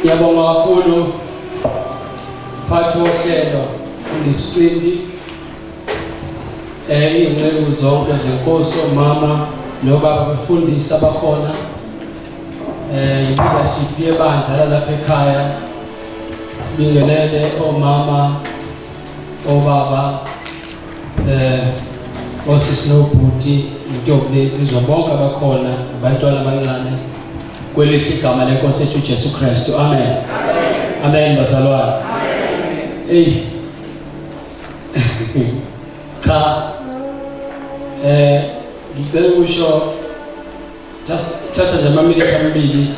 Ngiyabonga kakhulu phathi wohlelo ulisicindi ingcebo zonke zenkosi omama nobaba befundisa abakhona leadership yebandla lapha ekhaya sibingelele omama obaba osisi nobhuti ntombethu izobonke abakhona abantwana abancane kwelihle igama lenkosi yethu Jesu Kristu. Amen. Amen bazalwane. Hey. Cha ngicela ukusho just thatha nje amaminitsi amabili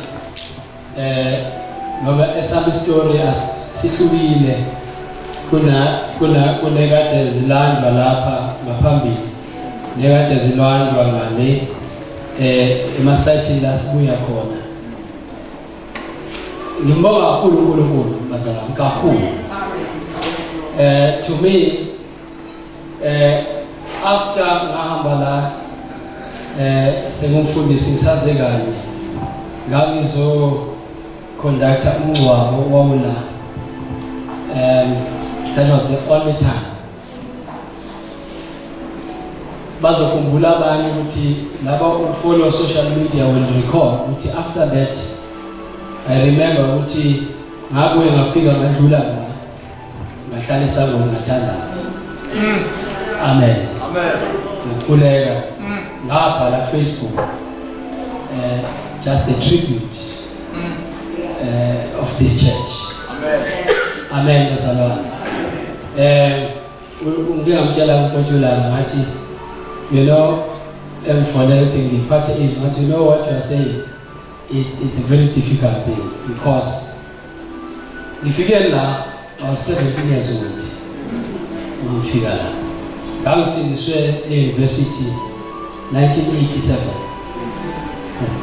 ngoba esami story asihlukile kuna kade zilandwa lapha ngaphambili nekade zilandwa ngale emasayithini la sibuya khona. Ngibonga kakhulu uNkulunkulu bazalwane kakhulu. To me after ngahamba la sengumfundisi ngisaze kanye ngangizo conductor umncwabo wawula that was the only time bazokhumbula abanye ukuthi laba ufollow social media will record ukuthi after that I remember ukuthi ngabuye ngafika ngadlula la ngahlala esangweni ngathandaza. Amen. Amen. Ngikulega ngapha la Facebook just a tribute of this church. Amen. Amen bazalwane. Ngingamtshela umfowethu la ngathi you know for everything the party is not you know what you are saying it's a very difficult thing because ngifike la I was 17 years old. Ngifika la ngangisindiswe e-university 1987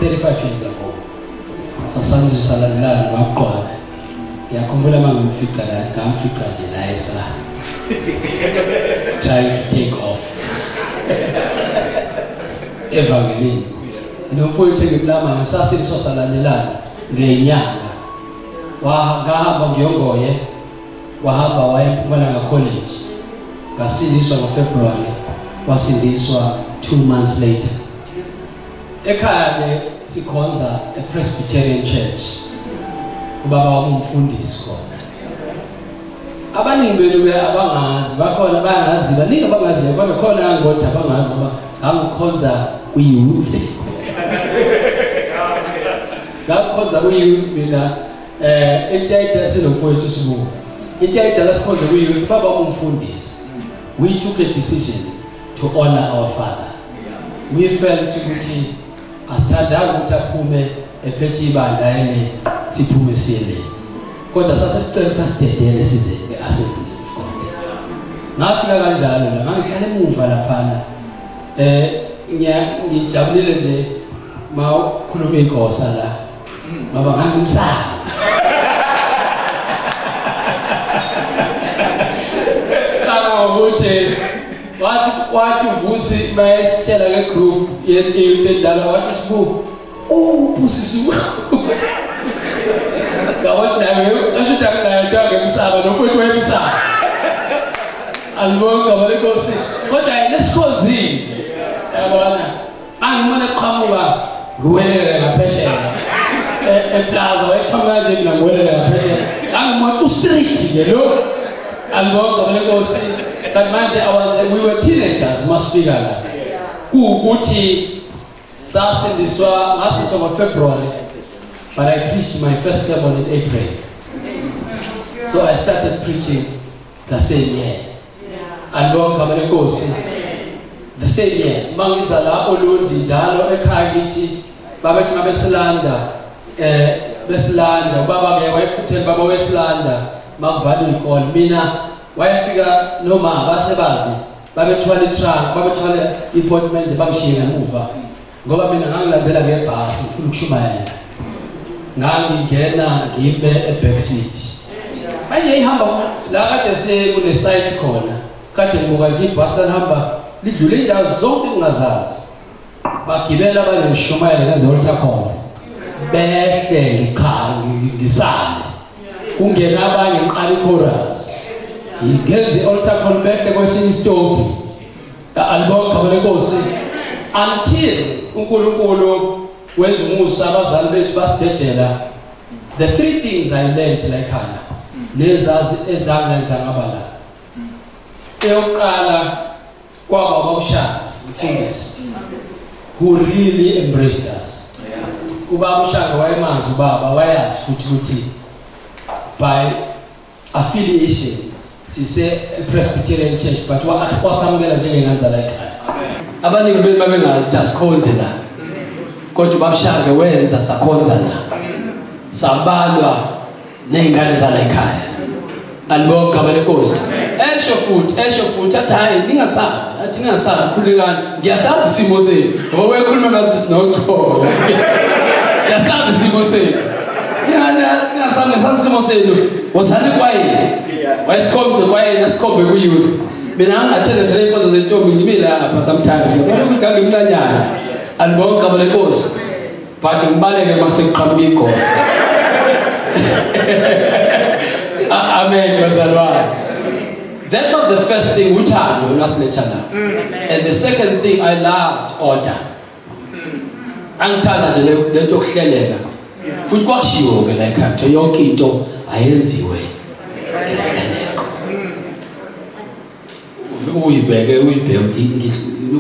35 years ago. So sanje salandelana ngaqwa ngiyakhumbula manje ngimfica la ngamfica nje la esa trying to take off evangelini nomfowethu ngikulama sasiliso salandelana ngenyanga ngahamba ngiyongoye wahamba waya eMpumalanga College ngasindiswa ngoFebruary wasindiswa 2 months later. Ekhaya sikhonza a Presbyterian church ubaba wami umfundisi khona. Abaningi benu abangazi bakhona bangazi baningi abangazi kodwa khona ngodwa abangazi ngoba angikhonza kwi-youth. Ngakhonza kwi-youth mina entayita sinomfowethu sibuko. Entayita lasikhonza kwi-youth baba umfundisi. We took a decision to honor our father. We felt ukuthi asithanda ukuthi aphume ephethe ibandla yene siphume siyele. Kodwa sase sicela sidedele size eAssemblies of God. Ngafika kanjalo la ngihlala emuva laphana. Ngijabulile nje mawukhuluma inkosi la. Baba ngangimsaka. Ukuthi wathi uvusi bayisitshela ke group yendala wathi sibu ubusisi kawathi nawe ashuta kana ngemsaba nofowethu wemsaba alibonga balekhosi kodwa lesikhozini yabona angimane qhamuka nguwelele ngaphesheya eplaza wayeqhamuka nje mina nguwelele ngaphesheya angimoto uspirit ke lo alibonga balekhosi. But we were teenagers, must figure that. Kuukuti sasindiswa masindiswa February, but I preached my first sermon in April. So I started preaching the same year. And long kabalekhosi the same year. Mangizala olundi njalo ekhaya kithi babethi mabesilanda besilanda baba ke wayephuthela baba wesilanda makuvala ikole mina wayefika noma basebazi babethwala itrunk babethwala appointment bangishiya ngemuva ngoba mina ngangilandela ngebhasi ngifuna ukushumayela ngangingena ngibe eback seat manje ihamba la kade sekune site khona kade ngibuka nje ibhasi lahamba lidlule indawo zonke engingazazi bagibela abaneshumayela ngaze oltha khona behle ngisale kungena abanye ngiqala ichorus ngenze altar call behle kwathi isitopi album kabale Nkosi until uNkulunkulu wenza umusa abazali bethu basidedela. The three things I learned layikhaya nezazi ezangenza ngabala eyokuqala kwaba babusha mfundisi who really embraced us. Ubaba uShaka wayemazi ubaba wayazi futhi ukuthi by affiliation sise Presbyterian Church but wasamukela njengenganza layikhaya. Abaningi benu babengazi ukuthi asikhonze la kodwa ubaba uShaka wenza sakhonza la sabalwa nezingane zalayikhaya. Alibonga kabale Nkosi. Esho futhi athi hayi ningasabi khulekani ngiyasazi isimo senu ngoba wekhuluma ngathi sinocholo. Yasazi isimo senu. Ningasabi isimo senu. Wozani kwayini? Wayesikhombe kwayini asikhombe kuyouth. Mina angathele zile inkonzo zentombi ngimile lapha sometimes. Ngoba ngimncanyana. Alibonga kabale Nkosi. But ngibaleke mase kuqhamuka inkosi. Amen, bazalwane. That was the first thing uthando lwasilethana. And the second thing I loved order. Angithanda nje lento yokuhleleka. Futhi kwashiwo ke la ekhaya yonke into ayenziwe ngenhleleko. Uyibheke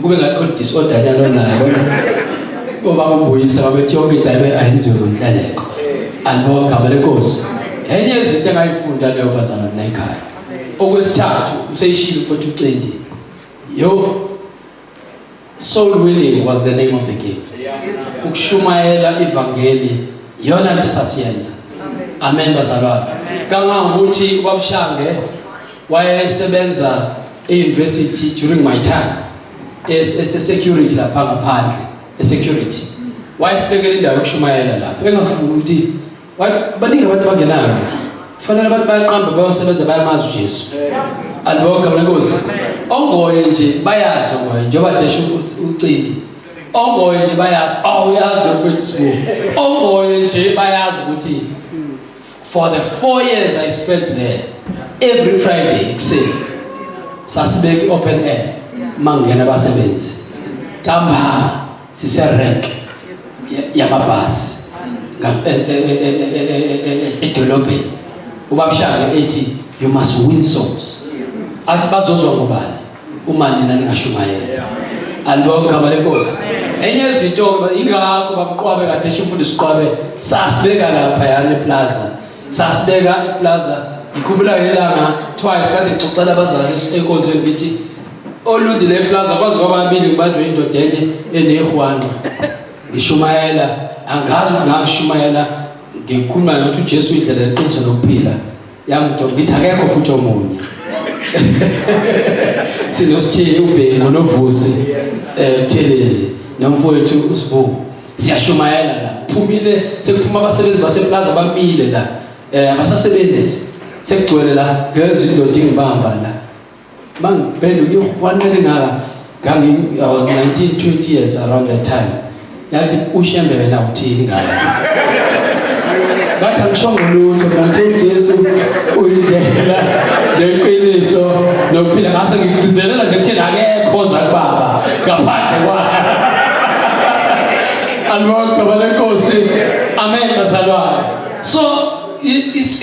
kube ngathi khona disorder nyalo nayo. Ngoba umbuyisa babethi yonke into ayenziwe ngenhleleko. Alibonga kabale Nkosi. Enye izinto engayifunda leyo bazalwane la ekhaya. Okwesithathu useyishilo futhi ucindi. Soul winning was the name of the game. Ukushumayela ivangeli yona nto sasiyenza. Amen bazalwane. Kangangokuthi ubaba uShange wayesebenza e-university during my time as a security lapha ngaphandle, a security. Wayesibekela indawo yokushumayela lapha. Engafuni ukuthi baningi abantu abangenayo. Fanele abantu bayaqamba bayosebenza bayamazi uJesu. Alibonga kabale Nkosi. Ongoye nje bayazi ongoye njengoba nje ucindi. Ongoye nje bayazi uyazi lokho school. Ongoye nje bayazi ukuthi for the 4 years I spent there every Friday ekuseni sasibeki open air mangena abasebenzi. Tamba sise rank yamabhasi edolobheni. Ubaba uShaka ethi you must win souls. Athi bazozwa ngobani uma nina ningashumayela. Alibonga kabale Nkosi. Enye izinto ingakho bamqwabe kade esifundisa siqwabe sasibeka lapha yana eplaza. Sasibeka eplaza ikhumbula ngelanga twice kade ngixoxela abazali enkonzweni ngithi olundi le plaza kwazi kwababili ngibanjwe indoda enye enehwanqa. Ngishumayela angazi ukuthi ngashumayela ngikhuluma ngokuthi uJesu indlela eqiniso nokuphila. Yamnto ngithi akekho futhi omunye. Sinosithini ubheki novusi Thelezi nomfowethu uSibu. Siyashumayela la. Phumile sekuphuma abasebenzi baseplaza bamile la. Abasasebenzi sekugcwele la ngezwe indoda ingibamba la. Mangibhele uyohwanele ngaka I was 19-20 years around that time. Yathi uShembe wena uthini ngala. Ngathi angishongo lutho ngathi uJesu uyindlela leqiniso nokuphila ngase ngigcizelela nje kuthina akekho zakubaba ngaphandle kwakhe. Alibonga kabale Nkosi. Amen bazalwane. So it's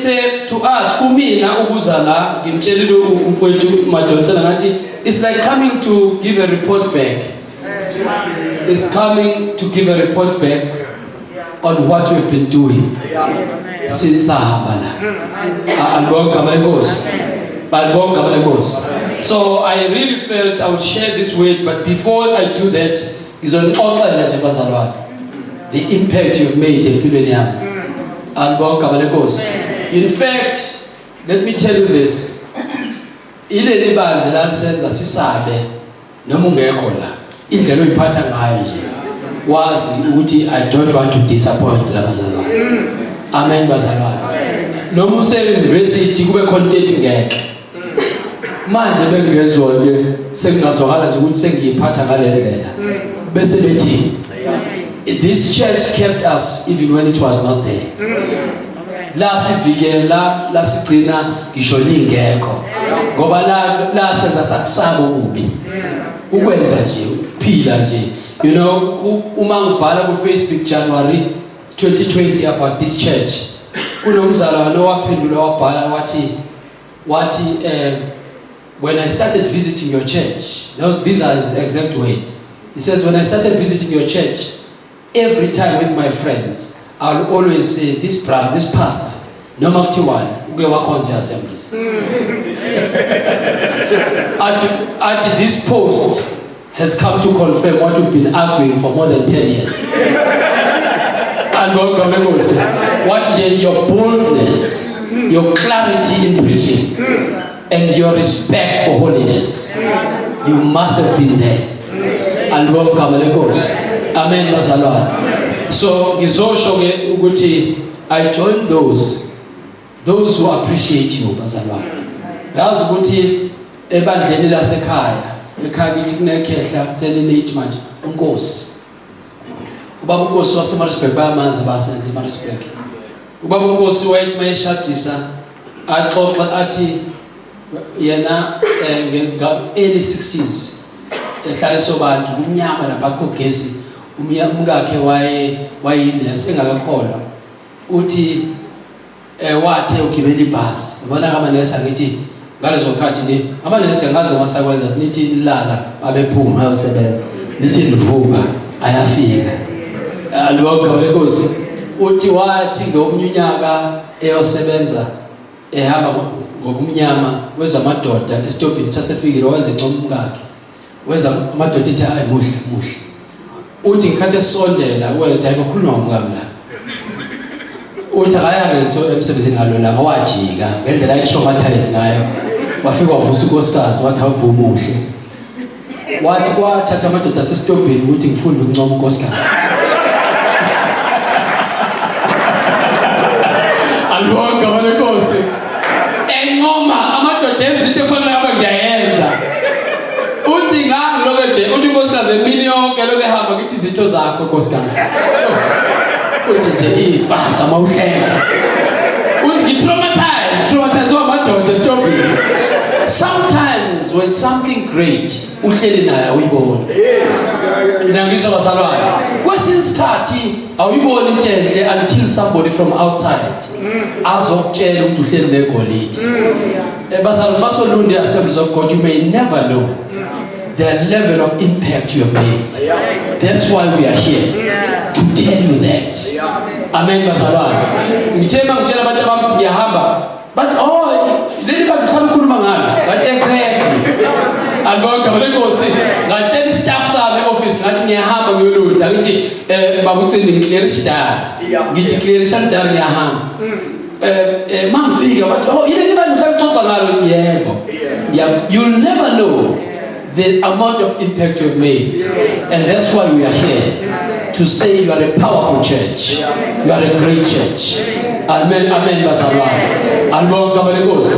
a to us kumina ukuza la ngimtshelile umfowethu Madonsela ngathi it's like coming to give a report back. Is coming to give a report back on what we've been doing since Sahabana. So I really felt I would share this word, but before I do that, is on the impact you've made in Pileniam. In fact, let me tell you this. Ile libandla lalisenza sisabe noma ungekho la. Indlela oyiphatha ngayo nje. Wazi ukuthi I don't want to disappoint labazalwane. Amen bazalwane. Noma use-university kube content ngeke. Manje bengezwe ke sengingazwakala nje ukuthi sengiyiphatha ngale ndlela. Bese bethi this church kept us even when it was not there. La sivikela, la sigcina ngisho lingekho. Ngoba la senza sakusaba ubi. Ukwenza nje, ukuphila nje. You know, uma ngibhala ku Facebook January 2020 about this church. Kunomzalwane owaphendula wabhala wathi when I started visiting your church, these are his exact words. He says, when I started visiting your church, every time with my friends, I'll always say, this pastor, no matter what, we work on the assemblies. At this post has come to confirm what we've been arguing for more than 10 years. And what your boldness, your clarity in preaching, and your respect for holiness, you must have been there. And welcome, amen, bazalwane. So ngizosho ke ukuthi I join those who appreciate you, bazalwane. Yazi ukuthi ebandleni lasekhaya kithi kunekhehla selelate manje uNkosi. Ubaba uNkosi waseMaritzburg bayamazi abasenzi eMaritzburg. Ubaba uNkosi wayeshadisa axoxa athi yena early 60s ehlala sobantu umnyama lapha kugesi umkakhe wayinesi engakakholwa uthi wathe ugibela ibhasi ubona amanesi akithi ngalezo khathi ni amanesi ngazi noma sakwenza nithi ilala abephuma ayosebenza nithi nivuka ayafika alokho lenkosi uthi wathi ngomnyaka eyosebenza ehamba ngokumnyama weza amadoda esitobhini sasefikile waze ncoma umkakhe weza amadoda ethi hayi muhle uthi ngikhathi esondela weza ayikhuluma ngomkami la uthi akayabe emsebenzini ngalo la wajika ngendlela ayishomathayizi nayo wafika wavusa unkosikazi wathi awuvume muhle wathi kwathatha amadoda asesitobhini ukuthi ngifunde ukuncoma unkosikazi alonke abalenkosi enqoma amadoda enzinto efanele abe ngiyayenza uthi ngalo nje uthi unkosikazi emini yonke lokho ehamba ngithi izinto zakho unkosikazi uthi nje ifaca mawuhlenga uthi ngitraumatize amadoda esitobhini. Sometimes when something great uhleli naye uyibona nangizwa bazalwane kwesinye isikhathi awuyiboni into enhle until somebody from outside azokutshela ukuthi uhleli negolide. Bazalwane basolunde Assemblies of God, you may never know the level of impact you have made. That's why we are here to tell you that. Amen, bazalwane. Ngitshela abantu abamthi ngiyahamba but leli bantu hlala ukukhuluma ngalo but exactly alonke abalenkosi ngatshela istaff sami e-office ngathi ngiyahamba ngiyolunda ngithi babucini ngiclearisha dala ngithi clearisha dala ngiyahamba mangifika bathi yini bantu hlala uxoxa ngalo yebo you'll never know the amount of impact you've made, and that's why we are here to say you are a powerful church, you are a great church. Amen, amen, bazalwane. Alibonke abalenkosi.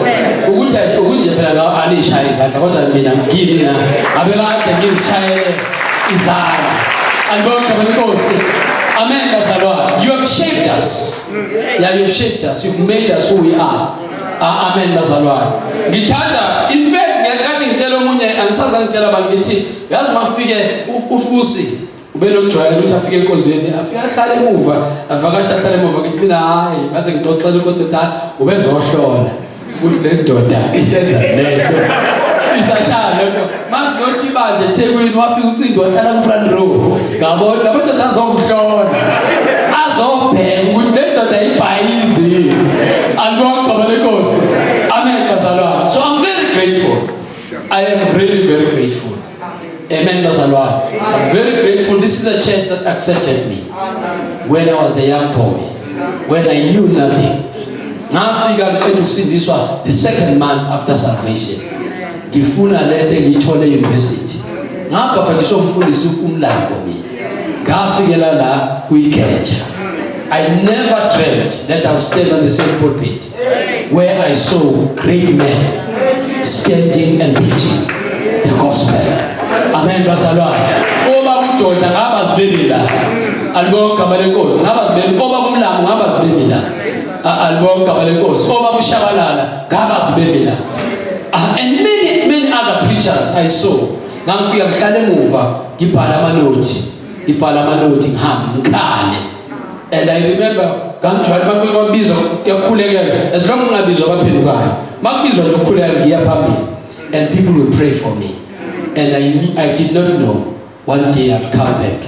Ukuthi phela anishaye izandla kodwa mina ngini abekade ngizishayele izandla. Alibonke abalenkosi. Amen, bazalwane. You have shaped us. Yeah, you've shaped us. You've made us who we are. Amen, bazalwane. Ngithanda in fact ngiyakade ngitshela omunye angisaza ngitshela abantu ngithi yazi mafike ufusi ubelojwayela ukuthi afike enkozweni afika ahlala emuva avakasha ahlala emuva ngithi mina hayi base ngixoxela inkosi ethi ubezohlola ukuthi le ndoda isenza lento isashaya lento masidothi ibandla eThekwini wafika ucingo wahlala ku front row ngabona labantu azongihlola azobheka ukuthi le ndoda ibhayizi alibonke abalenkosi. Amen, bazalwane. So I'm very grateful. I am really very grateful. Amen, bazalwane. I'm very grateful. This is a church that accepted me when I was a young boy, when I knew nothing. Ngafika ekusindiswa the second month after salvation. Ngifuna lete ngithole university. Ngapaphathisa umfundisi umlambo mina. Ngafikela la kuyigeja. I never dreamt that I would stand on the same pulpit where I saw great men standing and preaching the gospel. Amen, bazalwane. Oba budoda ngabazibelila Alibonga igama lenkosi. Ngaba zibeli oba kumlambo ngaba zibeli la. Alibonga igama lenkosi. Oba kushabalala ngaba zibeli la. And many other preachers I saw. Ngangifika ngihlala emuva ngibhala amanothi. Ngihamba ngikhale. And I remember ngangijwayele babizwa kuyakhulekela as long ngingabizwa baphendukayo. Makubizwa nje ukukhulekela ngiya phambili. And people would pray for me. And I did not know one day I'd come back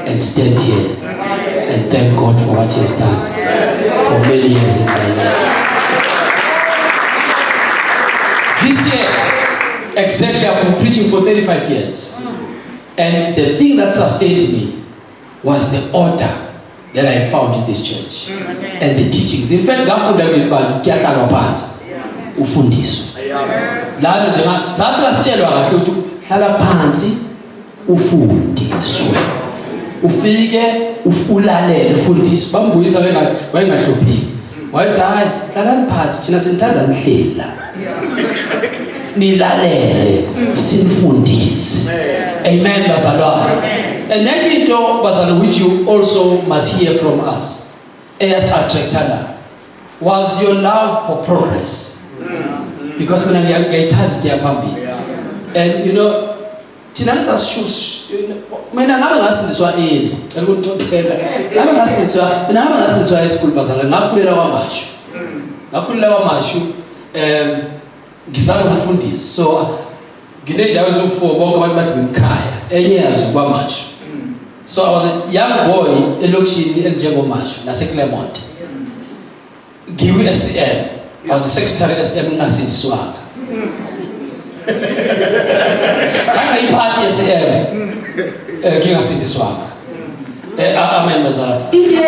and stand here and thank God for what He has done for many years in my life. This year, exactly, I've been preaching for 35 years. And the thing that sustained me was the order that I found in this church and the teachings. In fact, lana njenga safika sitshelwa kahle ukuthi hlala phansi ufundiswe ufike ulalele ufundiswe bambuyisa wayengahlupheki wathi hayi hlalani phansi thina sinithanda nihlela nilalele sinifundise. Amen bazalwane. And then into bazalwane which you also must hear from us as attractana was your love for progress. Because when I get tired, they are pumping. And you know, Tinanta's shoes, when I haven't asked this one, I would talk together. I haven't asked this one, when I haven't asked this one, school was a Nakulewa Mashu, Gisano Fundis. So, Gilay, there was for walk back to Kaya, 8 years of Mash. So I was a young boy, a look in El Jago Mash, Nasa Clermont. Give me SCM. I was the secretary of SM Nasi Swag. Can I party SM? King of City Swag. Amen, Mazara. If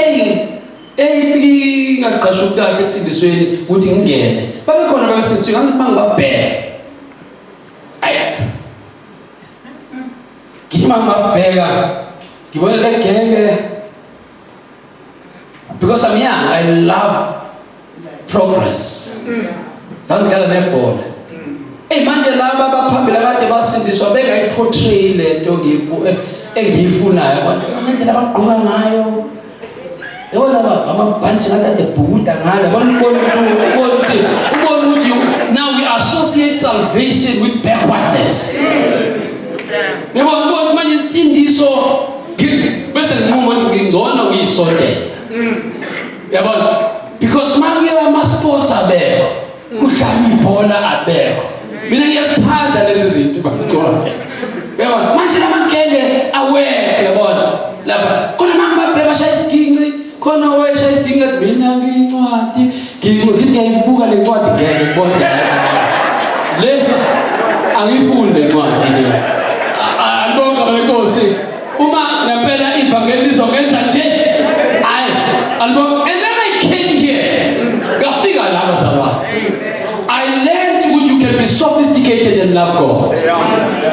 I should go to this way, would you get? But I'm going to say, you can't bear. I give my bear. Give me like because I'm young, I love progress. Don't tell them all. Hey, manje la baba phambili kade basindiswa bengayiportray lento engiyifuna. Manje la bagqoka ngayo. Yabona baba amabhanji ngathi ebhukuda ngale. Ubona ukuthi now we associate salvation with backwardness. Yabona manje insindiso bese nginqumo ukuthi ngingcono uyisonde. Yabona because my sports are there. Kuhlala ibhola abekho. Mina ngiyasithanda lezi zinto bangcono. Yabona manje lamakele aware yabona. Lapha khona mangibaphe bashaya isiginci, khona weshaya isiginci mina ngiyincwadi, ngiyibuka le ncwadi ngeke ngibone. Le angifunde incwadi le. Alibonga lenkosi. Uma ngempela ivangelizo ngenza nje. Hayi, alibonga. I learned that you can be sophisticated and love God.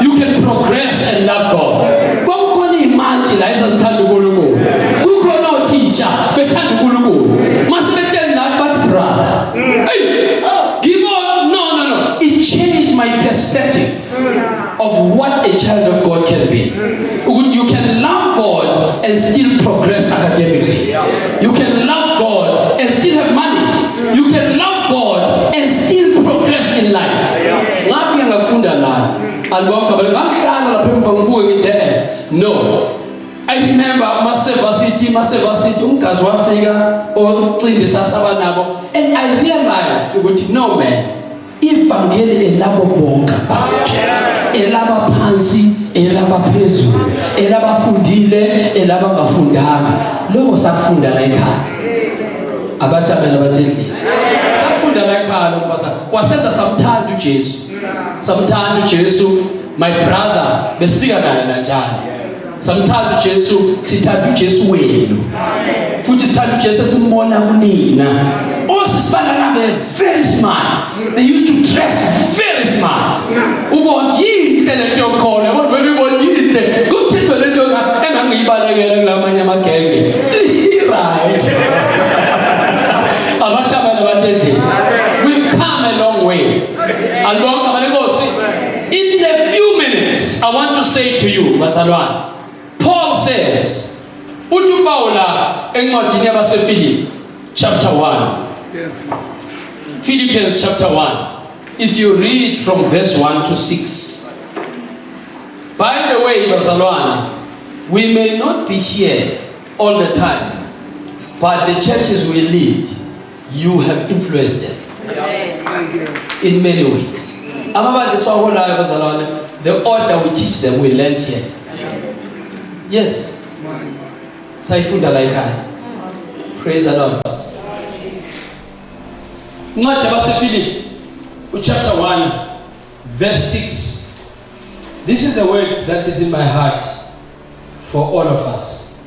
You can progress and love God. Kwakukona imanje la ezazithanda uNkulunkulu. Kukhona othisha bethanda uNkulunkulu. Mase behleli nathi bathi brother. Hey, give on. No. It changed my perspective of what a child of God can be. You can love God and still progress academically. You can love God and still have money. You can love God and still progress in life. Ngafi ngafunda la. Albonga bale ngahlala lapha emva ngibuke ngithi no. I remember Maseva City ungazi wafika ocindisa sabanabo and I realized ukuthi no man, ivangeli elabo bonke abantu. Elaba phansi, elaba phezulu, elaba fundile, elaba ngafundanga. Lokho sakufunda la ekhaya. Abathabela batheli. Sakufunda la ekhaya lokubasa. Kwasenza samthanda uJesu. Samthanda uJesu, my brother, besifika naye kanjani. Samthanda uJesu, sithanda uJesu wenu. Futhi sithanda uJesu simbona kunina. Osisifana nabe very smart. They used to dress very smart. Ubonje inhle lento yokhona, what very well inhle. Kumthetho lento engangiyibalekela kulamanye amagenge. Right. We've come a long way. In a few minutes, I want to say to you, Paul says, encwadini yabaseFilipi chapter 1. Yes. Philippians chapter 1. If you read from verse 1 to 6. By the way, bazalwane, we may not be here all the time, but the churches we lead, you have influenced them in many ways. The order we teach them, we learned here. Yes. Saifunda like I. Praise the Lord. Philippians chapter 1, verse 6. This is the word that is in my heart for all of us.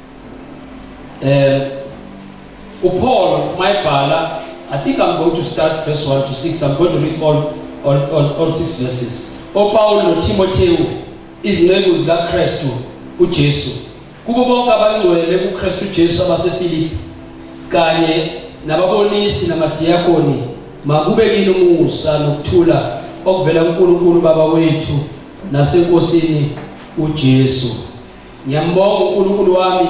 Paul, my father, I think I'm going to start verse 1 to 6. I'm going to read all 6 verses. Paul no Timothy izinceku zikaKristu uJesu. Kubo bonke abangcwele kuKristu Jesu abaseFilipi kanye nababonisi namadiakoni makube kini umusa nokuthula okuvela kuNkulunkulu Baba wethu naseNkosini uJesu. Ngiyambonga uNkulunkulu wami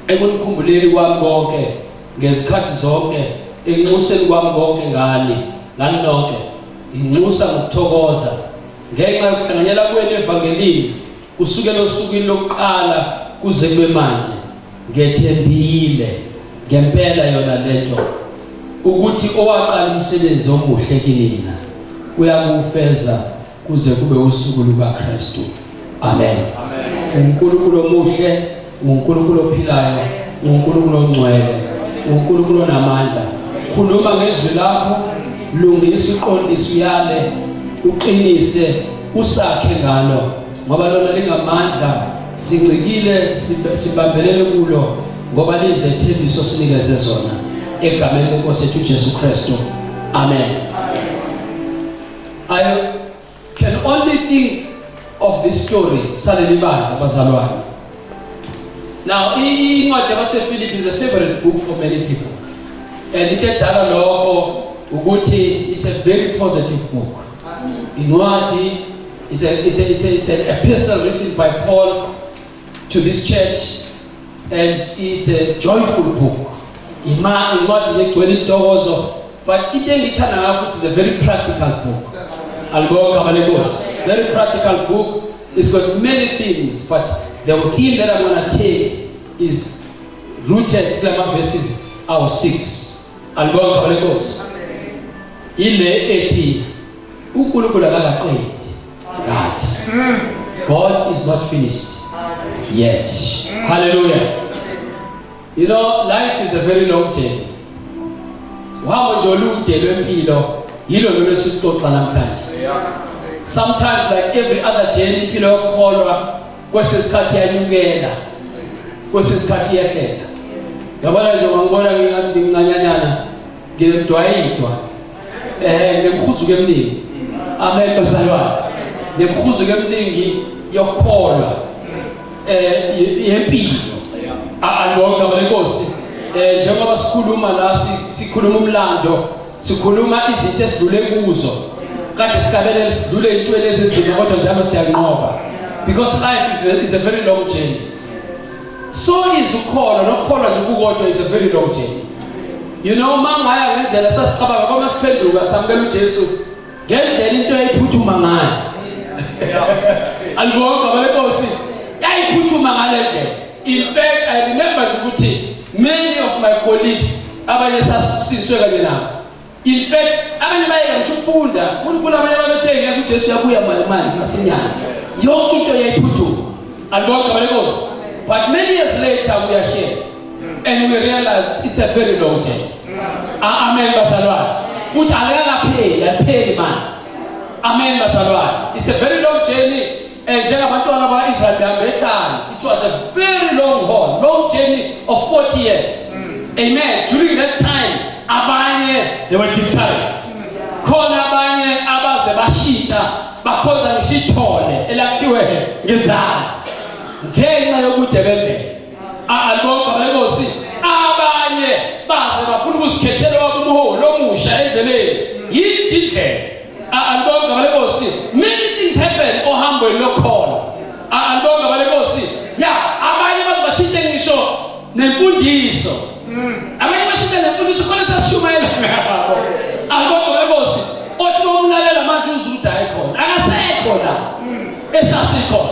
ekunikhumbuleni kwami konke ngezikhathi zonke enxuseni kwami konke ngani nonke inxusa ngokuthokoza ngenxa yokuhlanganyela kwenu evangelini kusukela osukwini lokuqala kuze kube manje ngethembile ngempela yona lento ukuthi owaqala umsebenzi omuhle kinina uyakufeza kuze kube usuku lukaKristu. Amen. uNkulunkulu omuhle, uNkulunkulu ophilayo, uNkulunkulu ongcwele, uNkulunkulu onamandla. Khuluma ngezwi lakho, lungisa uqondisa uyale, uqinise, usakhe ngalo ngoba lona lingamandla, sincikile sibambelele kulo ngoba lize ithembiso sinikeze zona egameni lenkosi yethu Jesu Kristu. Amen. I can only think of this story salelibandla bazalwane. Now incwadi yabaseFilipi is a favorite book for many people, and ithethala lokho ukuthi it's a very positive book. Incwadi it's an epistle written by Paul to this church, and it's a joyful book. Incwadi egcwele intokozo, but into engithanda ngayo futhi is a very practical book. Very practical book. It's got many themes, but the theme that I'm going to take is rooted in verses 6. Ile eti uNkulunkulu akaqedi. God is not finished yet. Hallelujah. You know, life is a very long journey. Sometimes, like every other journey, impilo yokholwa kwesisikhathi yanyukela, kwesisikhathi yehlela. Yabona nje ngibona ngathi ngimncanyanyana ngimdwayidwa nemkhuzuko eminingi. Amen bazalwane. Nemkhuzuko eminingi yokholwa yempilo. Alibonga balenkosi. Njengoba sikhuluma la sikhuluma umlando, sikhuluma izinto esidlule kuzo. Kade sikabelele sidlule into ezenzima kodwa njalo siyanqoba. Because life is a very long journey. So is ukholwa, nokholwa nje kukodwa is a very long journey. You know, mangaya ngendlela sasicabanga ngoba siphenduka samukela uJesu ngendlela into eyiphuthuma ngayo. Alibonga balenkosi. Yayiphuthuma ngalendlela. In fact, I remember ukuthi many of my colleagues abanye sasisizwe kanye nabo. In fact, abanye bayeka ukufunda, kuNkulunkulu abanye babethe ngeke uJesu yabuya manje masinyana. Yonke into yayiphuthuma. Alibonga balenkosi. But many years later we are here and we realize it's a very long journey. Amen bazalwane. Futhi alikapheli manje. Amen bazalwane. It's a very long journey. And njengabantwana bakaIsrael behlala, it was a very long haul, long journey of 40 years. Amen. During that time, abanye they were discouraged. Khona abanye abaze bashita bakhonza ngishithole elakhiwe ngezandla. Ngenxa yokude bendlela. Alibonga balenkosi. Abanye baze bafuna ukuzikhethela wabumholo omusha endleleni. Yini indlela? Alibonga balenkosi. Many things happen ohambweni lokholwa. Alibonga balenkosi. Yeah, abanye baze bashite ngisho nemfundiso abanye bashintsha nemfundiso khona sasishumayela ngabo akukho benkosi othi bomlalela manje uzwe ukuthi ayikhona akasekho la esasikhona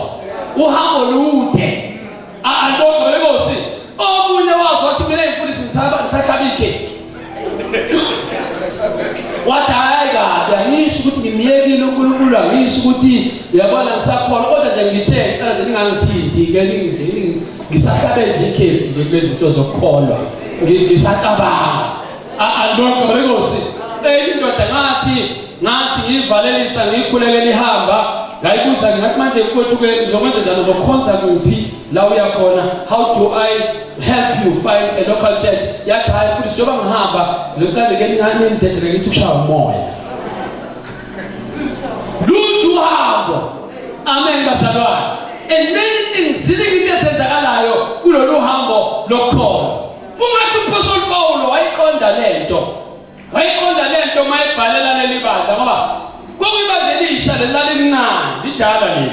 uhambo lude akukho benkosi omunye wazo wathi mina imfundiso ngisahlaba ikhefu wathi hayi kabi angisho ukuthi ngimiyekile uNkulunkulu angisho ukuthi uyabona ngisakhona kodwa nje ngithe ngicela nje ningangithinti ke nje ngisahlabe nje ikhefu nje kulezi zinto zokukholwa ngisacabanga alibonke benkosi indoda ngathi ngivalelisa ngikhuleke lihamba ngayibuza ngathi manje mfowethu ke ngizokwenza njalo uzokhonza kuphi la uyakhona how do I help you find a local church yathi hayi futhi njengoba ngihamba ngizocela ke ningandedele ngithi ushaya umoya lutho hamba amen basalwane and many things ziningi ezenzakalayo kulolu hambo lokhona kungathi uPaul Paulo wayiqonda lento mayibhalela leli bandla ngoba kwakuyibandlelisha lelincane lidala leli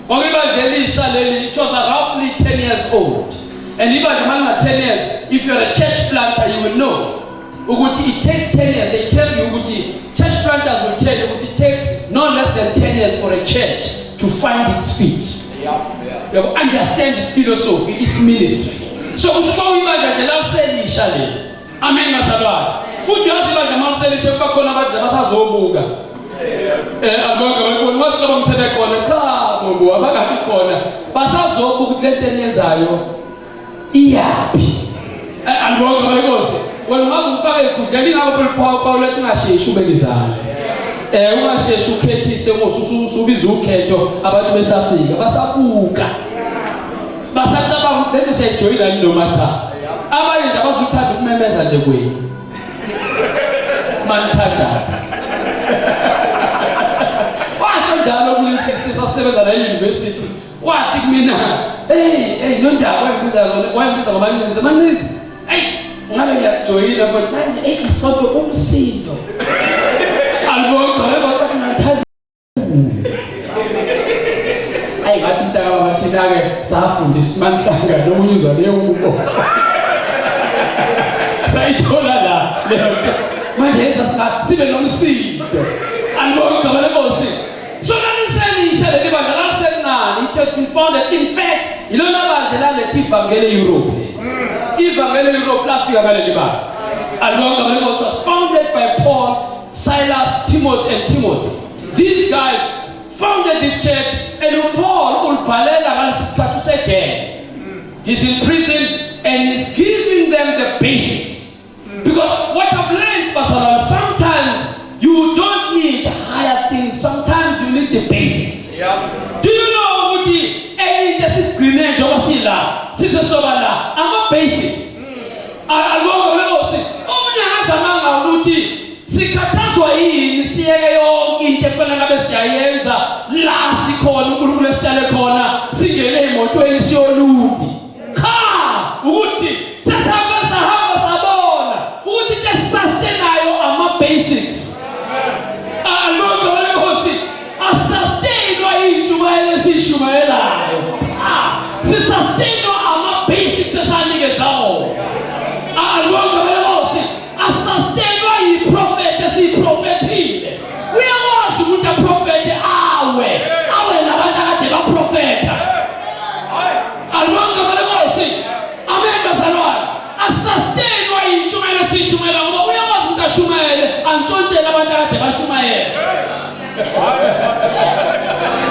kwakuyibandlelisha leli it was roughly 10 years old and ibandla manga 10 years if you are a church planter you will know ukuthi it takes 10 years they tell you ukuthi church planters will tell you ukuthi it takes no less than 10 years for a church to find its feet you understand its philosophy its ministry so kusho ibandla nje laliselisha leli amen masalwana futhi yazi ibandla maliselisha kuba khona abantu basazobuka abonke bakubona wasicaba umsebe khona cha bobo abakabi khona basazobuka ukuthi lento eyenzayo iyaphi alibonke benkosi wena ungazufaka ekudleni ngabo Paulo ethi ungasheshi ubelizana ungasheshi ukhethise ngosusubiza ukhetho abantu besafika basabuka basacabanga ukuthi lento seyijoyina nomatha abanye nje abazuthanda ukumemeza nje kwenu manthandaza washo njalo kulisisi sasebenza la university wathi kumina hey nondaba wayibiza ngabancinci mancinci hey ngabe ngiyajoyina but manje isonto umsindo alibonke kodwa ngithanda ngathi intaka bathina ke safundisa manhlanga nomunye uzale ukubo sayithola la lento manje yenza sibe nomsindo alibonke benkosi so laliselisha leli bandla lalisencane it has been founded in fact ilona bandla lalethi ivangeli Europe ivangeli Europe lafika baleli bandla alibonke benkosi was founded by Paul, Silas, Timothy. These guys founded this church and Paul ulibhalela ngalesi sikhathi usejele he's in prison and he's giving them the basics because what I've learned Pastor sometimes you don't need higher things sometimes you need the basics do you know ukuthi this is green njengoba sila sisesobala ama basics alibonke benkosi omunye ngazamanga ukuthi sikhathazwa yini siyeke yonke into efana ngabe siyayenza la sikhona uNkulunkulu esitshale khona singene emotweni siyolundi cha ukuthi sesihamba sabona ukuthi into sustainayo ama basics alonto lenkosi asustainwa injumayelo esishumayelayo sisustainwa ama basics esanikezao alonto lenkosi asustainwa yiprofeti esiprofetile uyawazi ukuthi aprofete awe nabantu akade baprofeta alonto lenkosi amen bazalwane asustainwa injumayelo esishumayela ngoba uyawazi ukuthi ashumayele antshontshele abantu akade bashumayela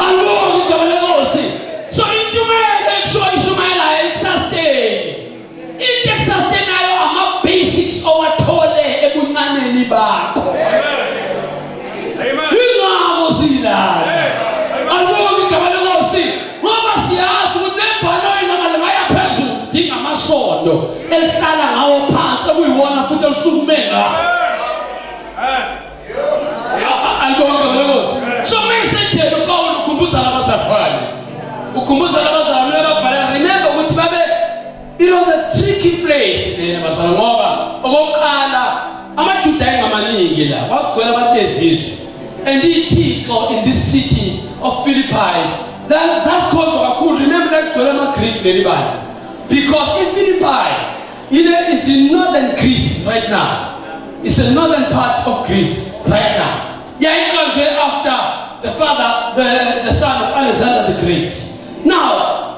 alonto lenkosi so injumayelo eshumayela isustain into esustainayo ama basics owathole ebuncaneni bakho ingabo zilala alonto lenkosi ngoba siyazi ukuthi nebhanoyi namalanga ayaphezulu dinga amasondo elihlala ngawo phansi okuyiwona futhi elisukumela alonto lenkosi so message uPaul ukhumbuza labazalwane ababhala remember ukuthi babe it was a tricky place lena basala ngoba okokuqala amaJuda engamaningi la kwagcwele abantu bezizwe and iThixo in this city of Philippi that's called kakhulu remember that kugcwele ama Greek leli bandla because in Philippi It's in northern Greece right now. It's a northern part of Greece right now. After the father, the son of Alexander the Great. Now,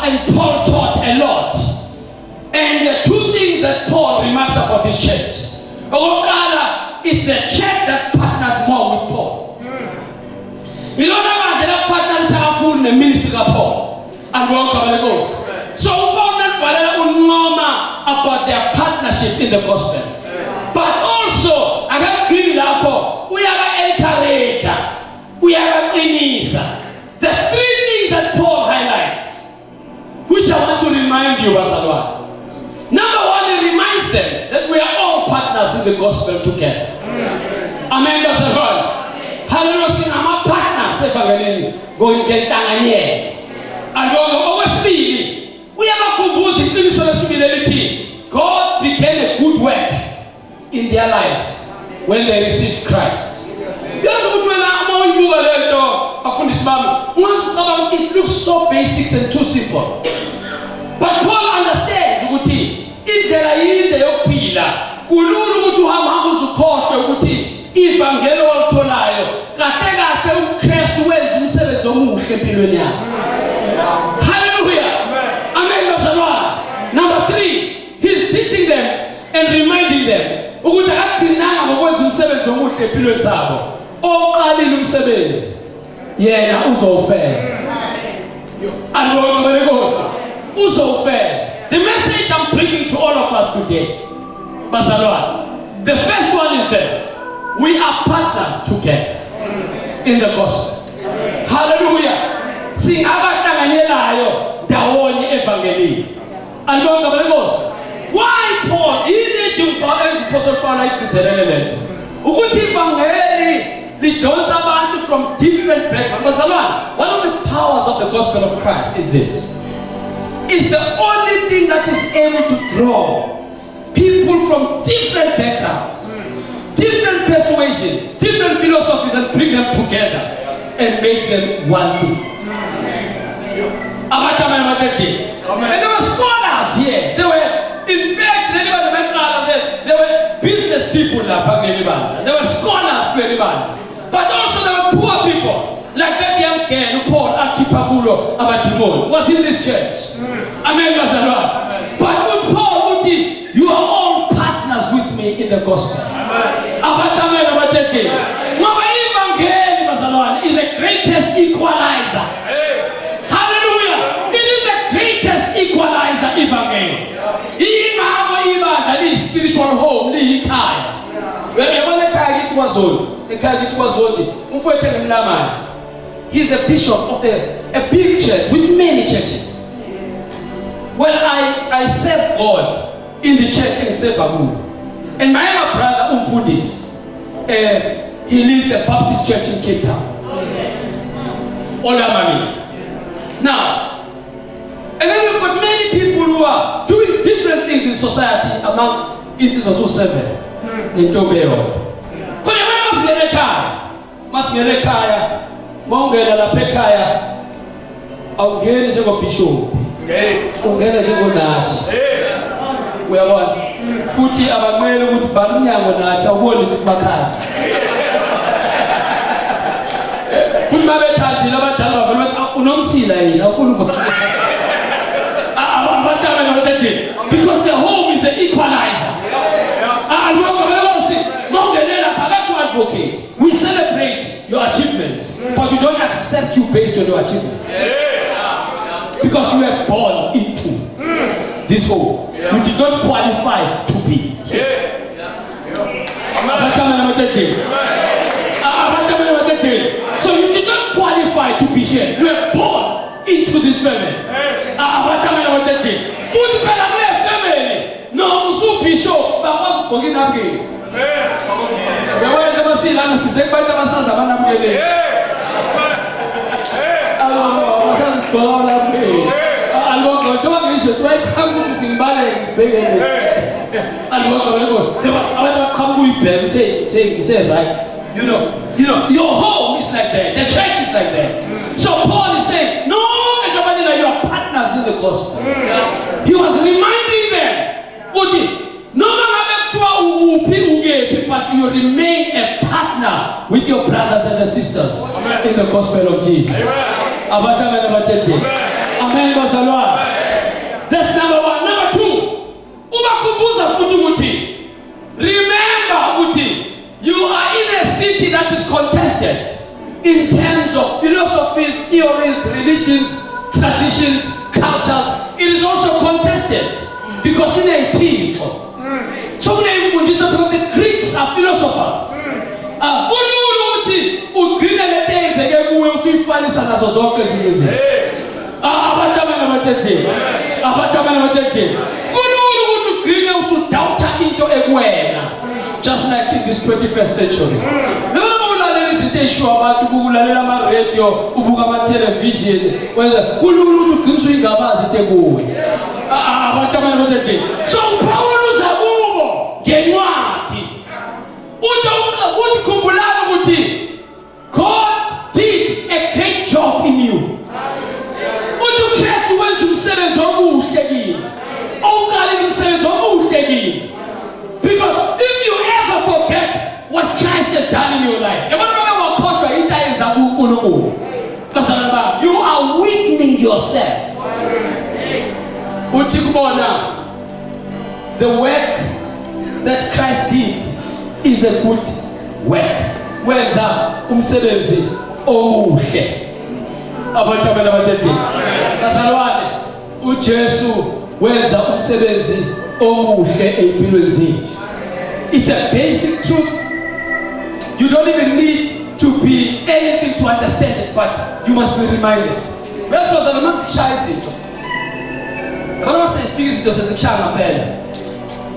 and Paul taught a lot. And the two things that Paul remarks about this church. Owuqalile is the church that partnered more with Paul. You know that partnership in the ministry of Paul and Owuqalile goes. So Paul not about their partnership in the gospel. But also, I can give it we have an encourager, we have an inisa. The three things that Paul highlights, which I want to remind you, Basalwa. Number one, he reminds them that we are all partners in the gospel together. Amen, Basalwa. Hallelujah, I'm a partner. Going to get and obviously, we have a composing humility. God began a good work in their lives when they received Christ. It looks so basic and too simple. But Paul understands hallelujah. Amen. Number three, he's teaching them and reminding them the message I'm bringing to all of us today, the first one is this: we are partners together in the gospel. Hallelujah. Sing abahlanganyelayo ndawonye evangeli. Why Paul? He need to Apostle Paul ayitsizelele ukuthi ivangeli lidonsa abantu from different backgrounds. One of the powers of the gospel of Christ is this. It's the only thing that is able to draw people from different backgrounds, different persuasions, different philosophies, and bring them together and make them one thing. And there were scholars here. There were, in fact, there were business people. There were scholars, but also there were poor people. Like that young girl who Paul Akipabulo Abatimon was in this church. Amen. But with Paul, you are all partners with me in the gospel. Is the greatest equalizer. Hallelujah. It is the greatest equalizer evangelium. He spiritual home. He's a bishop of a big church with many churches. Well, I serve God in the church in Sevamu. And my other brother Umfundis, he leads a Baptist church in Cape Town. Now, and then we've got many people who are doing different things in society among instances of 7 in Tobeo. Masgerekaya, Mongera la Pekaya, Augere Jego Bishop, Ungere Jego Nat. We are one. Futi Abamelo with Famia Nat, a word to Makas. Fulmabeta, Dilabata, Unomsila, full of because the home is an equalizer. Advocate. We celebrate your achievements, but we don't accept you based on your achievements. Because you were born into this home. You did not qualify to be. So you did not qualify to be here. You were born into this family. No, so bishop, but what's going on here? You know, your home is like that, the church is like that. So Paul is saying, no, you are gospel. He was reminding them, no matter but you remain a partner with your brothers and sisters in the gospel of Jesus. Amen. That's number one. Number two, remember, you are in a city that is contested in terms of philosophies, theories, religions, traditions, cultures. It is also contested because in a team. So the Greeks are philosophers. Just like in this 21st century. God did a great job in you. Because if you ever forget what Christ has done in your life, you are weakening yourself. The work that Christ did is a good work. Wenza umsebenzi omuhle. Bazalwane, uJesu wenza umsebenzi omuhle empilweni zethu. It's a basic truth. You don't even need to be anything to understand it, but you must be reminded.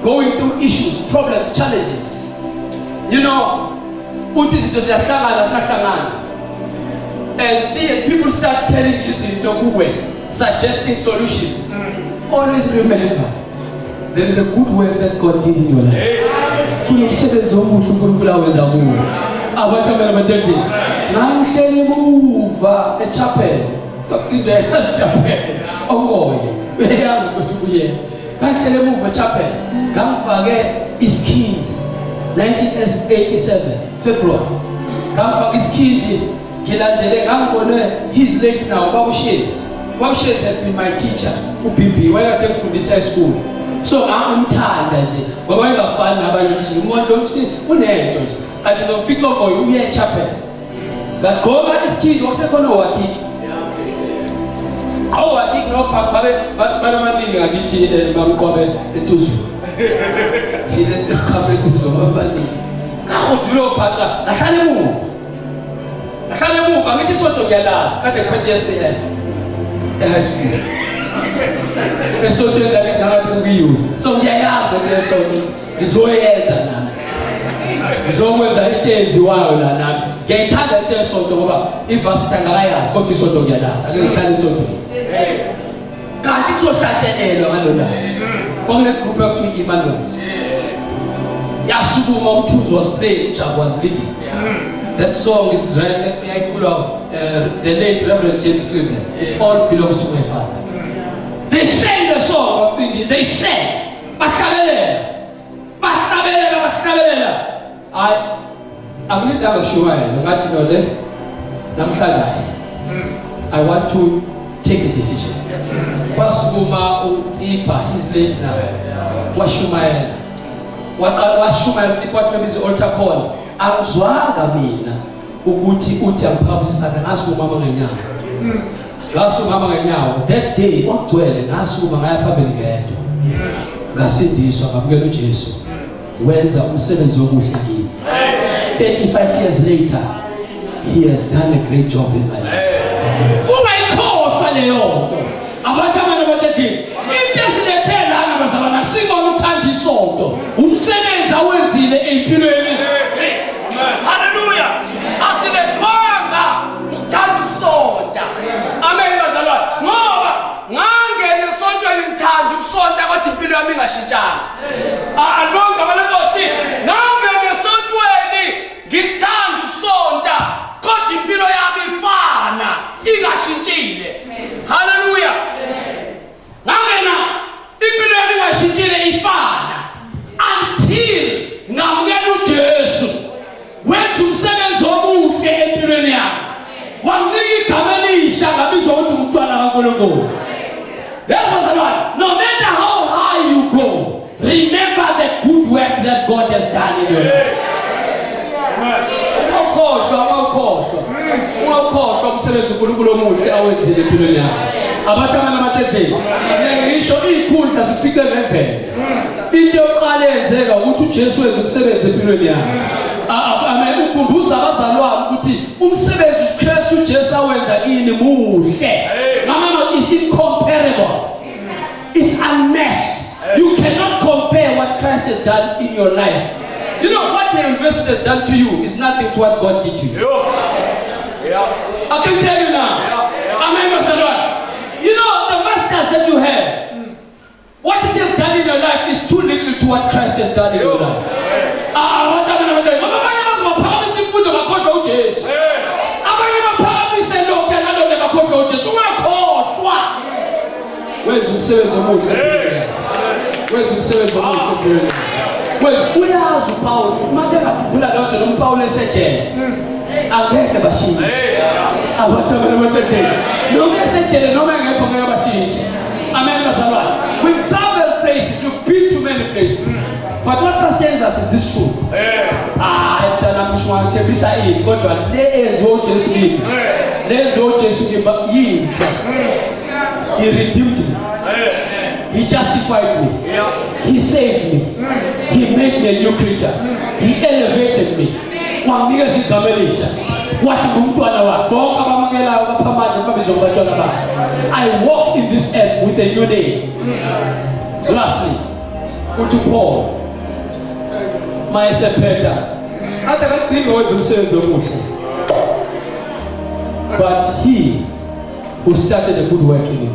Going through issues, problems, challenges. You know, and people start telling you, suggesting solutions. Always remember, there is a good work that God did in your life. A chapel. Is killed 1987 February. Is killed. He's late now. Babu had been my teacher. Upipi, where I take from this high school. So I'm tired. But when I find out you don't see I don't fit up for you here chapel. That God is killed. What's it going to work? Oh, I think no, but I get it. See, let's come into some money. How do you partner? I can't move. I'm going to sort of get last. Cut the purchase in high school. So that now to you. So yeah, there's something. This way is it's always a days while and get tired there sort of if I sit and I ask what you sort of get us. I don't shine so can't you so shut it? I don't know. Only group of 2 Emmanuels. Yasubu Mom was playing, which I was leading. That song is I pull out the late Reverend James Cleveland. It all belongs to my father. They sang the song, I'm thinking, they sang. I'm not sure I want to take a decision. Wasuma Utipa, he's late now. Washuma Utipa, maybe the altar call. I'm Zwagamina, Uguti Utiam, Asu Mama Ganya. Asu Mama Ganya, that day, what well, and Asu Mama Pabelgato. Gasindi, so I'm going to Jesus. When's the 7 Zondi? 35 years later, he has done a great job in my life. Oh my God, Paleo! If there's a tell, I'm a single time he sold. Says, I will see the hallelujah! I see the twanga, Mutandu sold. Amen, Mazala. No, Nanga, the soldier in town, you sold what the pyramid Shija. I don't come to see. Nanga, the soldier, Gitandu sold. God, the pyramid fana. Hallelujah. uNkulunkulu omuhle awenzile empilweni yakho. Abathana namathendeni. Ngisho izikhundla zifike ngendlela. Into yokuqala yenzeka ukuthi uJesu wenza umsebenzi empilweni yakho. Amen. Ukhumbuza abazalwane ukuthi umsebenzi uKristu uJesu awenza ini muhle. Mama, is incomparable. It's unmatched. You cannot compare what Christ has done in your life. You know what the university has done to you is nothing to what God did to you. I can tell you now. Amen. You know the masters that you have, what it has done in your life is too little to what Christ has done in your life. Where's umsebenzi omuhle? Where's umsebenzi omuhle? Uyazi uPaul, manje ngakubula lonto noMpaul esejele. Angeke bashintshe. Abathamela amatekeni. Noma esejele noma engekho ngeke bashintshe. Amen bazalwane. We've traveled places, we've been to many places. But what sustains us is this truth. Mntana mshwa ngithembisa ini kodwa leyenzo uJesu kimi. Leyenzo uJesu kimi yini? He redeemed me. He justified me. He saved me. He made me a new creature. He elevated me. Wanginika igama elisha. Wathi ngumntwana wakhe. Bonke abamukelayo baphamandla babizwa ngabantwana bakhe. I walk in this earth with a new name. Lastly, uthi Paul, mayesephetha. Ade akagcini wenza umsebenzi omuhle. But he who started a good work in you,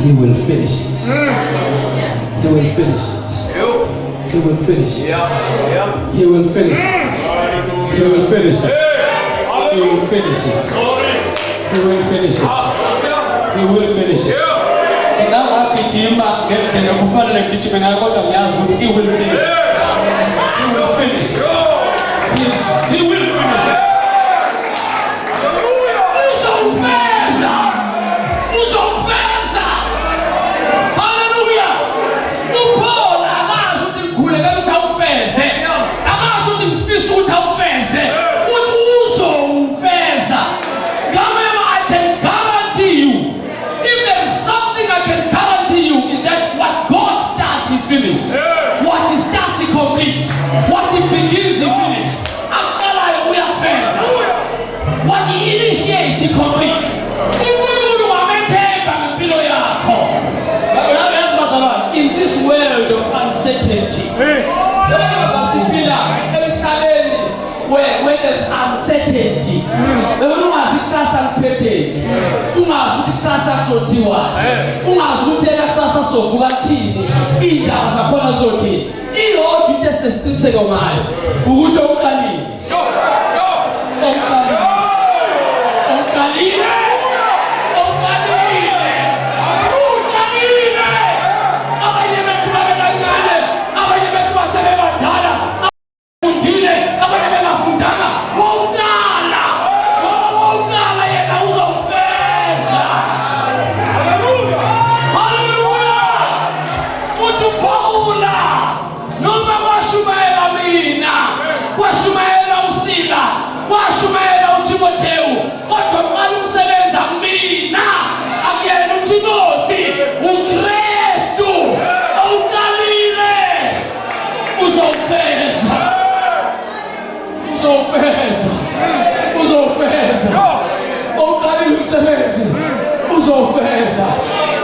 he will finish it. He will finish it. He will finish it. He will finish it. He will finish it. He will finish it. He will finish it. He will finish it. Ngakugijima ngendlela kufanele ngigijime ngayo kodwa ngiyazi ukuthi he will finish it. He will finish it. He will finish it. Finish. What he starts, he completes. What he begins, he finishes. What he initiates, he completes. In this world of uncertainty, where there's uncertainty, uzokufeza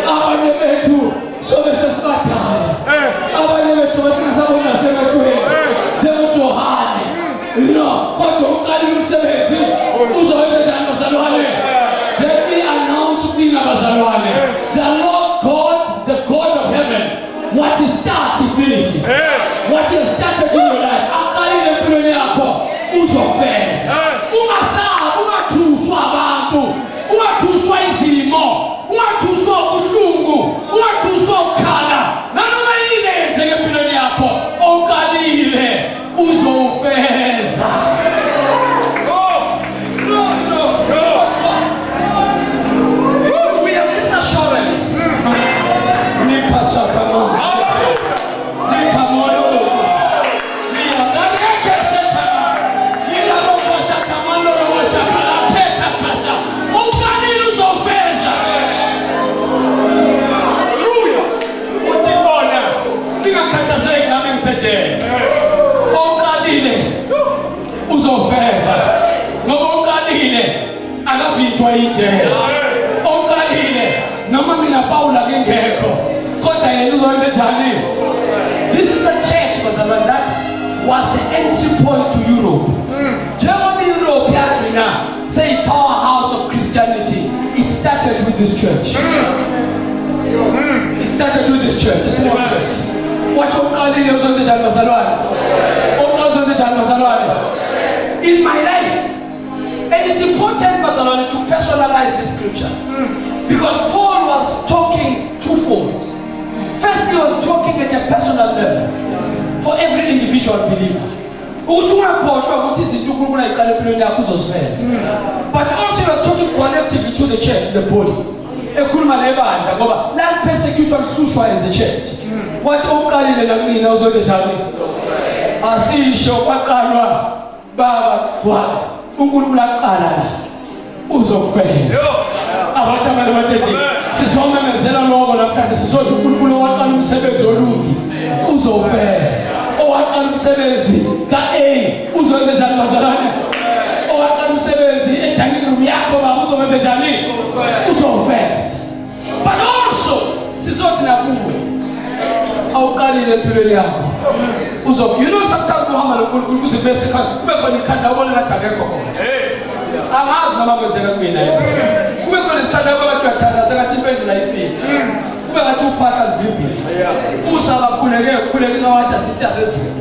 abanye bethu sobe sesibathaya abanye bethu besingasabona sebehlweni njengoJohane kodwa uqalile umsebenzi uzowenza njani bazalwane? Let me announce kini abazalwane, the Lord God, the God of heaven, what he starts he finishes. What he has started in your life aqalile empilweni yakho uzokufeza. Ungasabi, ungathuswa abantu, ungathuswa izimo, ungathuswa ubuhlungu, ungathuswa ukukhala. Nanoma yini yenzeke empilweni yakho oqalile uzofeza. We have this assurance. Come on. This is the church that was the entry point to Europe. Germany, Europe, say powerhouse of Christianity. It started with this church. It started with this church, a small church. What Owuqalile in my life. And it's important to personalize this scripture. Because Paul was talking twofold. First, he was talking at a personal level for every individual believer. But also he was talking collectively to the church, the body. That persecutor is the church. What Owuqalile uzokufeza abathanda bathi sizomemezela lokho namhlanje sizothi uNkulunkulu waqala umsebenzi olundi uzofeza owaqala umsebenzi ka-A uzokwenza bazalwane owaqala umsebenzi edining room yakho baba uzokwenza njani uzofeza but also sizothi nakuwe awuqalile empilweni yakho you know sometimes Muhammad uNkulunkulu uzibese kube khona ikhanda ubona ngathi akekho khona amazi noma kwenzeka kumina kube khona isithanda abantu uyathandaza ngathi impendulo ayifiki kube ngathi uphahla livibili usabakhuleke ngawathi asithi asenzile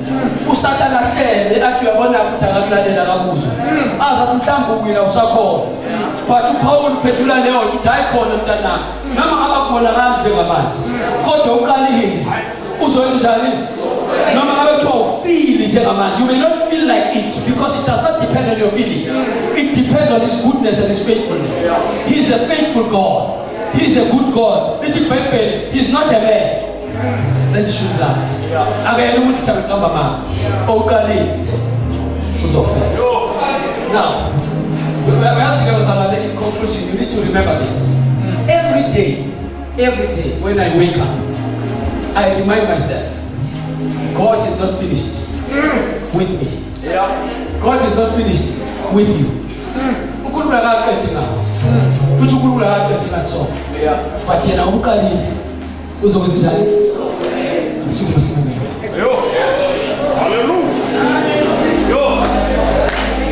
usathana hlele athi uyabona ukuthi akakulalela kabuzo azathi mhlawumbe uwina usakhona but uPaul uphendula leyo ukuthi hayi khona mntanami noma abakhona nami njengamanje kodwa uqalile uzonjani noma ngabe kuthiwa ufile njengamanje you may not feel like it because it does not depend on your feeling. It depends on his goodness and his faithfulness. He is a faithful God. He is a good God. He is not a man. Let's shoot that. Again, you want to tell Mama, Owuqalile uzofeza. Now, in conclusion, you need to remember this. Every day when I wake up, I remind myself, God is not finished with me. God is not finished with you. Ukhulula kaQedi ngawo. Futhi ukhulula kaQedi ngaso. But yena Owuqalile uzokwenza njani? Super simple. Yo. Hallelujah. Yo.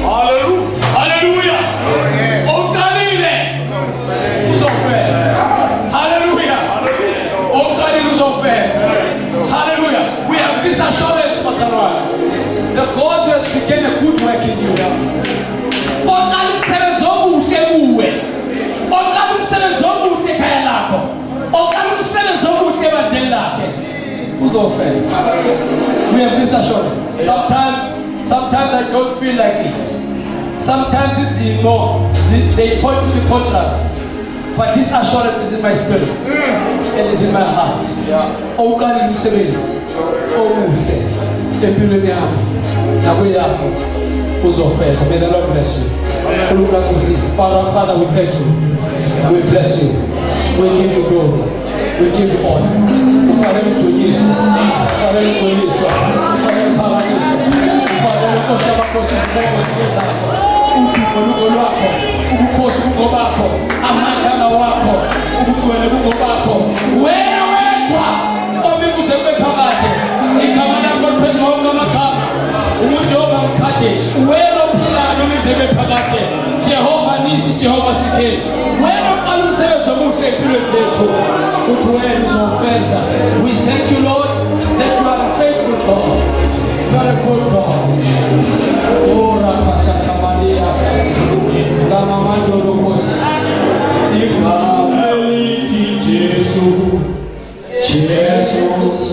Hallelujah. Hallelujah. Owuqalile uzofeza. Hallelujah. Owuqalile uzofeza. Hallelujah. We have this assurance, Pastor Roy. The God who has begun a good work in you. Owuqala umsebenzi omuhle kuwe. Owuqala umsebenzi omuhle ekhaya lakho. Owuqala umsebenzi omuhle ebandleni lakhe. Uzofeza. We have this assurance. Sometimes I don't feel like it. Sometimes it's they point to the contrary. But this assurance is in my spirit and is in my heart. Owuqalile umsebenzi omuhle empilweni yakho nakuye yakho uzofeza. May the Lord bless you. Father, we thank you. We bless you. We give you glory. We give you honor. Jehovah Nisi, Jehovah Sikhe. We thank you, Lord, that you are a faithful God. You are a good God. Oh, Rakasaka Maria. Lamamando Rokosi. Jesus.